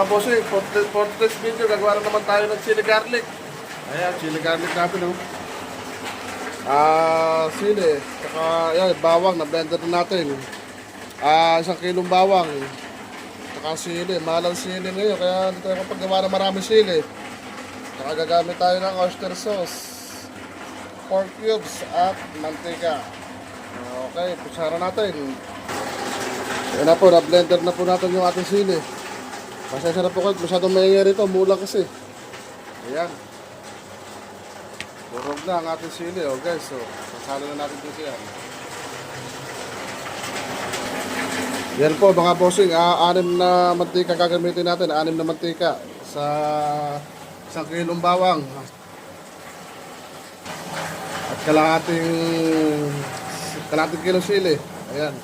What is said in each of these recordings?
mga bossing, for this video, gagawa na naman tayo ng chili garlic. Ayan, chili garlic natin, oh. Sili, saka, ayan, bawang, na-blender na natin. 1 kilong bawang. Saka sili, mahal ang sili ngayon, kaya dito tayo kapag gawa na maraming sili. Saka gagamit tayo ng oyster sauce, pork cubes, at mantika. Okay, pusara natin. Ayan na po, na-blender na po natin yung ating sili. Masaya na po kayo, masyadong maingay rito, mula kasi. Ayan. Durog na ang ating sili, oh guys. So, sasalo na natin dito yan. Yan po mga bossing, 6 na mantika gagamitin natin. 6 na mantika sa 1 kilong bawang. At kalahating kilong sili. Ayan.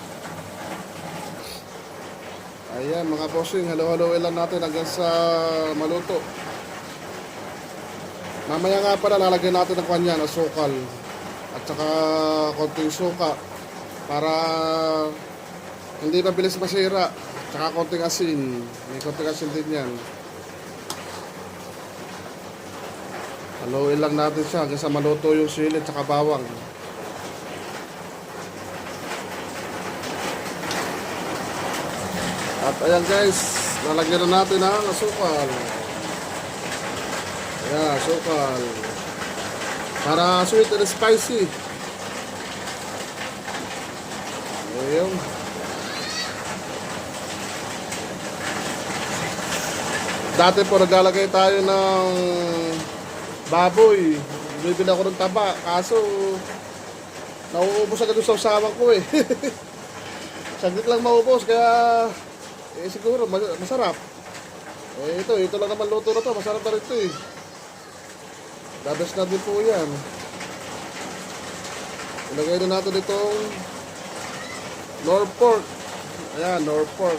Ayan mga bossing, halo-haloin lang natin hanggang sa maluto. Mamaya nga pala lalagyan natin ng kanyan, asukal at saka konting suka para hindi mabilis masira. Saka konting asin, may konting asin din yan. Haloin lang natin siya hanggang sa maluto yung sili at saka bawang. At ayan guys, lalagyan na natin ang asukal. Ayan, asukal. Para sweet and spicy. Ayan. Dati po naglalagay tayo ng baboy. Bibili ako ng taba. Kaso, nauubos agad yung sawsawan ko eh. Saglit lang maubos, kaya siguro masarap. Ito lang naman luto na to. Masarap na rin ito eh. Dabes na din po yan. Ilagay na natin itong Norfolk. Ayan, Norfolk.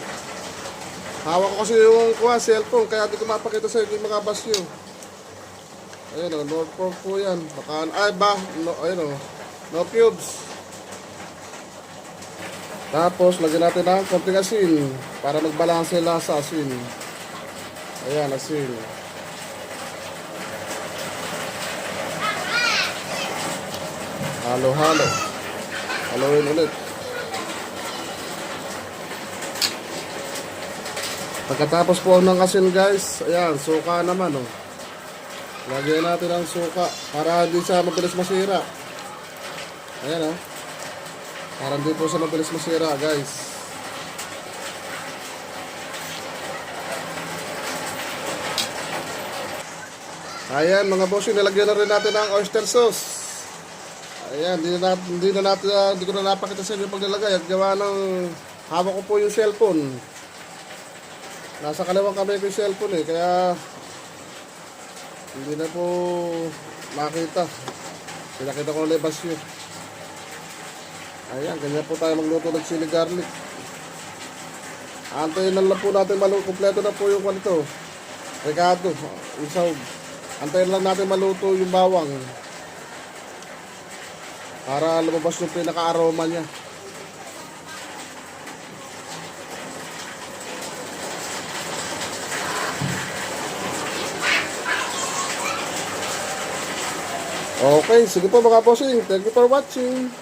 Hawak ko kasi yung cellphone, kaya di ko mapakita sa inyo yung mga basyo. Ayan o, Norfolk po yan. Ayan o, no cubes. Tapos, lagyan natin ng konting asin para magbalanse lang sa asin. Ayan, asin. Halo-halo. Haloin ulit. Pagkatapos po ng asin guys, ayan, suka naman oh. Lagyan natin ang suka para hindi siya mabilis masira. Ayan oh. Para hindi po siya mabilis masira guys. Ayan mga bossing, nilagyan na rin natin ang oyster sauce. Ayan, hindi ko na napakita sa inyo pag nilagay. At gawa ng hawak ko po yung cellphone. Nasa kalawang kamay ko yung cellphone eh, kaya hindi na po makita. Pinakita ko na labas yun. Ayan, ganyan po tayo magluto ng chili garlic. Antayin na lang po natin maluto. Kompleto na po yung kwanito. Recado, isaw. Antayin lang natin maluto yung bawang para lumabas yung pinaka-aroma niya. Okay, sige po mga bossing. Thank you for watching.